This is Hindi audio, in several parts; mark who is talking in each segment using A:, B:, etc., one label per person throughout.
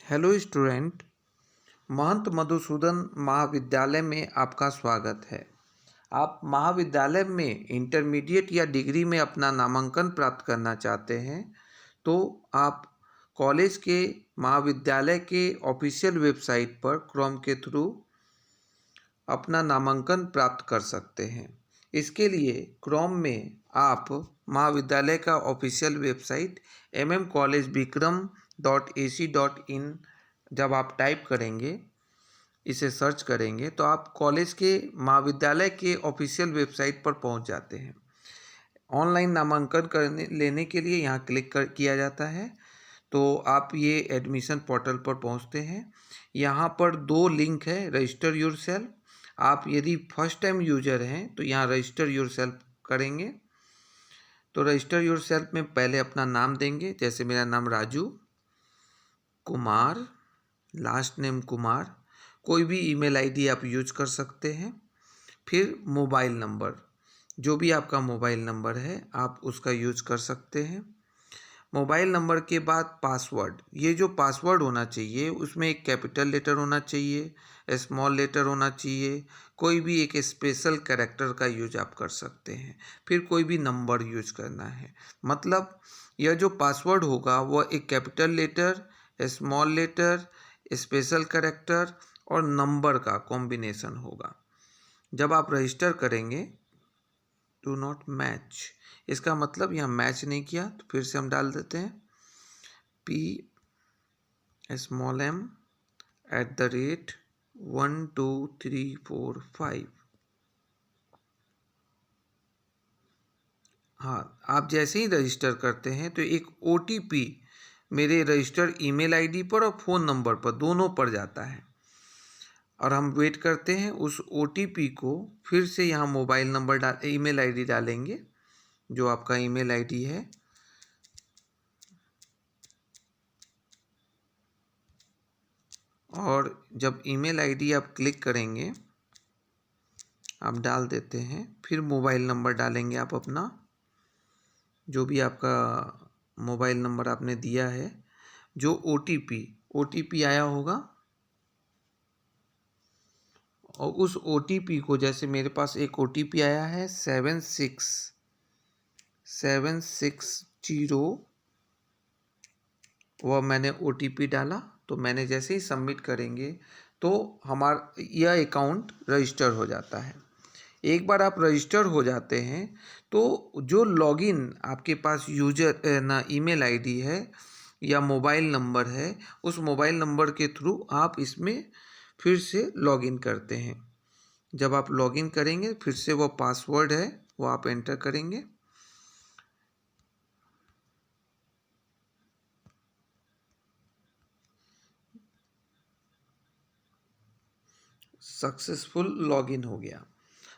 A: हेलो स्टूडेंट, महंत मधुसूदन महाविद्यालय में आपका स्वागत है। आप महाविद्यालय में इंटरमीडिएट या डिग्री में अपना नामांकन प्राप्त करना चाहते हैं तो आप कॉलेज के महाविद्यालय के ऑफिशियल वेबसाइट पर क्रोम के थ्रू अपना नामांकन प्राप्त कर सकते हैं। इसके लिए क्रोम में आप महाविद्यालय का ऑफिशियल वेबसाइट mmcollegevikram.ac.in जब आप टाइप करेंगे, इसे सर्च करेंगे तो आप कॉलेज के महाविद्यालय के ऑफिशियल वेबसाइट पर पहुंच जाते हैं। ऑनलाइन नामांकन लेने के लिए यहाँ किया जाता है तो आप ये एडमिशन पोर्टल पर पहुंचते हैं। यहाँ पर दो लिंक है, रजिस्टर योरसेल्फ। आप यदि फर्स्ट टाइम यूजर हैं तो यहाँ रजिस्टर योरसेल्फ करेंगे। तो रजिस्टर योरसेल्फ में पहले अपना नाम देंगे, जैसे मेरा नाम राजू कुमार, लास्ट नेम कुमार। कोई भी ईमेल आईडी आप यूज कर सकते हैं। फिर मोबाइल नंबर, जो भी आपका मोबाइल नंबर है आप उसका यूज कर सकते हैं। मोबाइल नंबर के बाद पासवर्ड, ये जो पासवर्ड होना चाहिए उसमें एक कैपिटल लेटर होना चाहिए, स्मॉल लेटर होना चाहिए, कोई भी एक स्पेशल कैरेक्टर का यूज आप कर सकते हैं। फिर कोई भी नंबर यूज करना है। मतलब यह जो पासवर्ड होगा वह एक capital letter, small letter, special character और नंबर का कॉम्बिनेशन होगा। जब आप रजिस्टर करेंगे डू नॉट मैच, इसका मतलब यहाँ मैच नहीं किया, तो फिर से हम डाल देते हैं p_m@12345। हाँ, आप जैसे ही रजिस्टर करते हैं तो एक OTP मेरे रजिस्टर्ड ईमेल आईडी पर और फ़ोन नंबर पर, दोनों पर जाता है और हम वेट करते हैं। उस OTP को फिर से यहाँ मोबाइल नंबर ईमेल आईडी डालेंगे, जो आपका ईमेल आईडी है। और जब ईमेल आईडी आप क्लिक करेंगे, आप डाल देते हैं। फिर मोबाइल नंबर डालेंगे आप अपना, जो भी आपका मोबाइल नंबर आपने दिया है। जो OTP आया होगा, और उस OTP को, जैसे मेरे पास एक OTP आया है 76760, वह मैंने OTP डाला। तो मैंने जैसे ही सबमिट करेंगे तो हमारा यह अकाउंट रजिस्टर हो जाता है। एक बार आप रजिस्टर हो जाते हैं तो जो लॉगिन आपके पास ईमेल आईडी है या मोबाइल नंबर है, उस मोबाइल नंबर के थ्रू आप इसमें फिर से लॉगिन करते हैं। जब आप लॉगिन करेंगे फिर से वो पासवर्ड है वो आप एंटर करेंगे। सक्सेसफुल लॉगिन हो गया।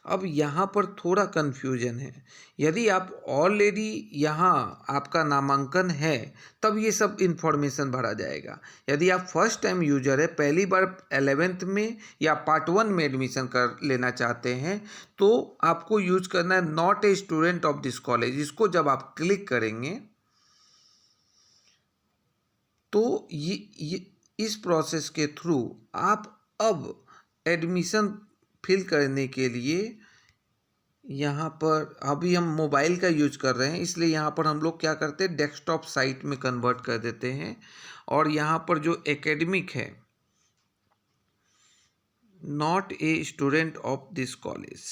A: अब यहाँ पर थोड़ा कन्फ्यूजन है। यदि आप ऑलरेडी यहाँ आपका नामांकन है तब ये सब इन्फॉर्मेशन भरा जाएगा। यदि आप फर्स्ट टाइम यूजर है, पहली बार 11th में या पार्ट 1 में एडमिशन कर लेना चाहते हैं, तो आपको यूज करना है not a student of this college. इसको जब आप क्लिक करेंगे तो ये इस प्रोसेस के थ्रू आप अब एडमिशन फिल करने के लिए, यहाँ पर अभी हम मोबाइल का यूज कर रहे हैं इसलिए यहाँ पर हम लोग क्या करते हैं, डेस्कटॉप साइट में कन्वर्ट कर देते हैं। और यहाँ पर जो एकेडमिक है, not a student of this college,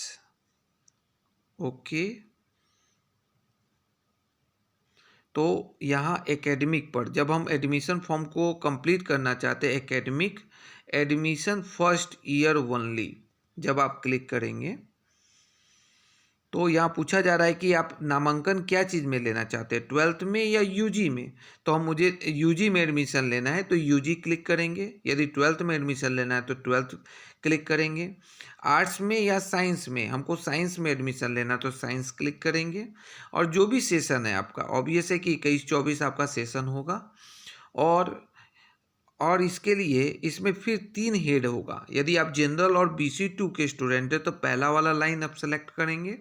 A: okay. तो यहाँ एकेडमिक पर जब हम एडमिशन फॉर्म को कंप्लीट करना चाहते हैं, academic admission first year only, जब आप क्लिक करेंगे तो यहाँ पूछा जा रहा है कि आप नामांकन क्या चीज़ में लेना चाहते हैं, 12th में या UG में। तो मुझे UG में एडमिशन लेना है तो UG क्लिक करेंगे। यदि 12th में एडमिशन लेना है तो 12th क्लिक करेंगे। आर्ट्स में या साइंस में, हमको साइंस में एडमिशन लेना तो साइंस क्लिक करेंगे। और जो भी सेशन है आपका, ऑब्वियस है कि 21-24 आपका सेशन होगा। और इसके लिए इसमें फिर 3 हेड होगा। यदि आप जनरल और BC2 के स्टूडेंट हैं तो पहला वाला लाइन आप सेलेक्ट करेंगे।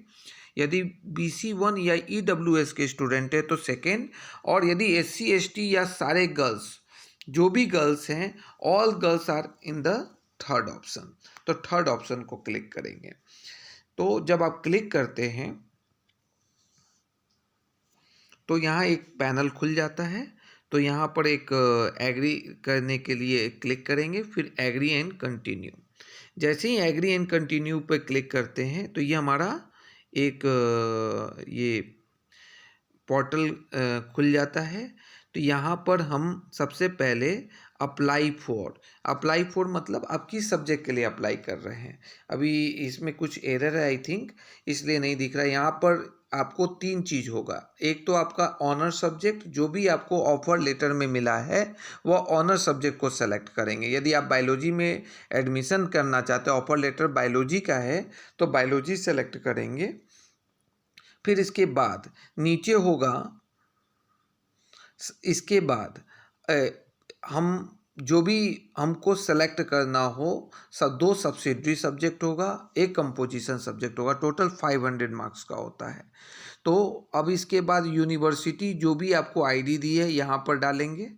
A: यदि BC1 या EWS के स्टूडेंट है तो सेकेंड। और यदि SC ST या सारे गर्ल्स जो भी गर्ल्स हैं, all girls are in the third option. तो थर्ड ऑप्शन को क्लिक करेंगे। तो जब आप क्लिक करते हैं तो यहाँ एक पैनल खुल जाता है। तो यहाँ पर एक एग्री करने के लिए क्लिक करेंगे, फिर एग्री एंड कंटिन्यू। जैसे ही एग्री एंड कंटिन्यू पे क्लिक करते हैं तो ये हमारा एक ये पोर्टल खुल जाता है। तो यहाँ पर हम सबसे पहले अप्लाई फॉर मतलब आप किस सब्जेक्ट के लिए अप्लाई कर रहे हैं। अभी इसमें कुछ एरर है आई थिंक, इसलिए नहीं दिख रहा है। यहाँ पर आपको 3 चीज़ होगा। एक तो आपका ऑनर सब्जेक्ट, जो भी आपको ऑफर लेटर में मिला है वह ऑनर सब्जेक्ट को सेलेक्ट करेंगे। यदि आप बायोलॉजी में एडमिशन करना चाहते हैं, ऑफर लेटर बायोलॉजी का है तो बायोलॉजी सेलेक्ट करेंगे। फिर इसके बाद नीचे होगा, इसके बाद हम जो भी हमको सेलेक्ट करना हो, 2 सब्सिडरी सब्जेक्ट होगा, 1 कंपोजिशन सब्जेक्ट होगा, टोटल 500 मार्क्स का होता है। तो अब इसके बाद यूनिवर्सिटी जो भी आपको आईडी दी है यहाँ पर डालेंगे।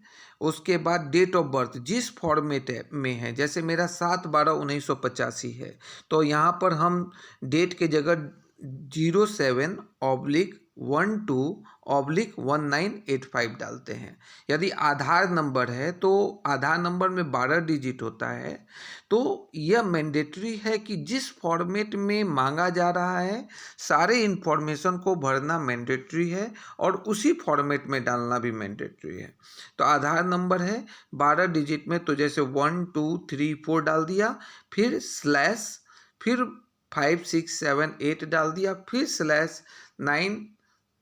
A: उसके बाद डेट ऑफ बर्थ जिस फॉर्मेट में है, जैसे मेरा 7/12/1985 है तो यहाँ पर हम डेट के जगह 07/12/1985 डालते हैं। यदि आधार नंबर है तो आधार नंबर में 12 डिजिट होता है। तो यह मैंडेटरी है कि जिस फॉर्मेट में मांगा जा रहा है सारे इन्फॉर्मेशन को भरना मैंडेटरी है और उसी फॉर्मेट में डालना भी मैंडेटरी है। तो आधार नंबर है 12 डिजिट में, तो जैसे 1 2 3 4 डाल दिया, फिर स्लैश, फिर 5 6 7 8 डाल दिया, फिर /9,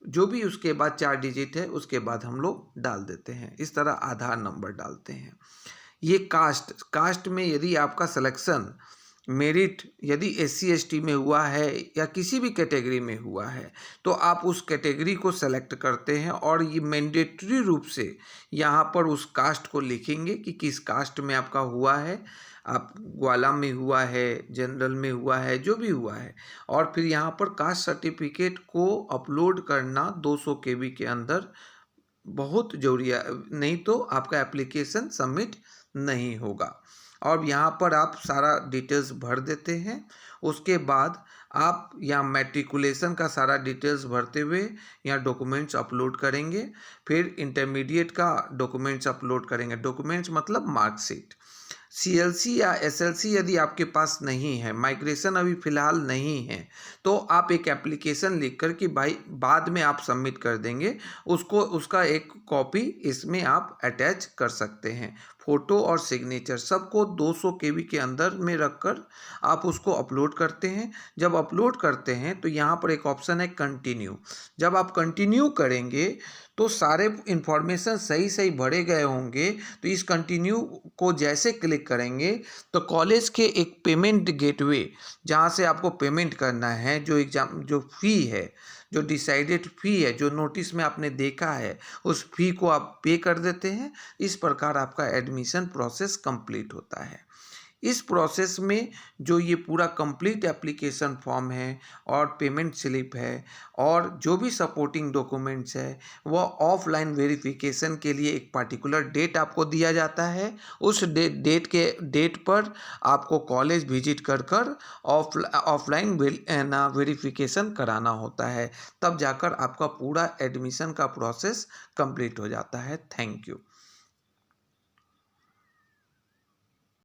A: जो भी उसके बाद 4 डिजिट है उसके बाद हम लोग डाल देते हैं। इस तरह आधार नंबर डालते हैं। ये कास्ट में यदि आपका सिलेक्शन मेरिट यदि SC ST में हुआ है या किसी भी कैटेगरी में हुआ है तो आप उस कैटेगरी को सेलेक्ट करते हैं और ये मैंडेटरी रूप से यहाँ पर उस कास्ट को लिखेंगे कि किस कास्ट में आपका हुआ है, आप ग्वाला में हुआ है, जनरल में हुआ है, जो भी हुआ है। और फिर यहाँ पर कास्ट सर्टिफिकेट को अपलोड करना 200 KB के अंदर बहुत जरूरी है, नहीं तो आपका एप्लीकेशन सबमिट नहीं होगा। और यहाँ पर आप सारा डिटेल्स भर देते हैं। उसके बाद आप यहाँ मैट्रिकुलेशन का सारा डिटेल्स भरते हुए यहाँ डॉक्यूमेंट्स अपलोड करेंगे। फिर इंटरमीडिएट का डॉक्यूमेंट्स अपलोड करेंगे। डॉक्यूमेंट्स मतलब मार्कशीट। CLC या SLC यदि आपके पास नहीं है, माइग्रेशन अभी फ़िलहाल नहीं है, तो आप एक एप्लीकेशन लिख कर कि भाई बाद में आप सबमिट कर देंगे, उसका एक कॉपी इसमें आप अटैच कर सकते हैं। फ़ोटो और सिग्नेचर सबको 200 KB के अंदर में रखकर आप उसको अपलोड करते हैं। जब अपलोड करते हैं तो यहाँ पर एक ऑप्शन है कंटिन्यू। जब आप कंटिन्यू करेंगे तो सारे इन्फॉर्मेशन सही भरे गए होंगे। तो इस कंटिन्यू को जैसे क्लिक करेंगे तो कॉलेज के एक पेमेंट गेटवे जहाँ से आपको पेमेंट करना है, जो फ़ी है, जो डिसाइडेड फ़ी है, जो नोटिस में आपने देखा है, उस फ़ी को आप पे कर देते हैं। इस प्रकार आपका एडमिशन प्रोसेस कंप्लीट होता है। इस प्रोसेस में जो ये पूरा कंप्लीट एप्लीकेशन फॉर्म है और पेमेंट स्लिप है और जो भी सपोर्टिंग डॉक्यूमेंट्स है वह ऑफलाइन वेरिफिकेशन के लिए एक पर्टिकुलर डेट आपको दिया जाता है। उस डेट पर आपको कॉलेज विजिट कर ऑफलाइन वेरिफिकेशन कराना होता है। तब जाकर आपका पूरा एडमिशन का प्रोसेस कंप्लीट हो जाता है। Thank you.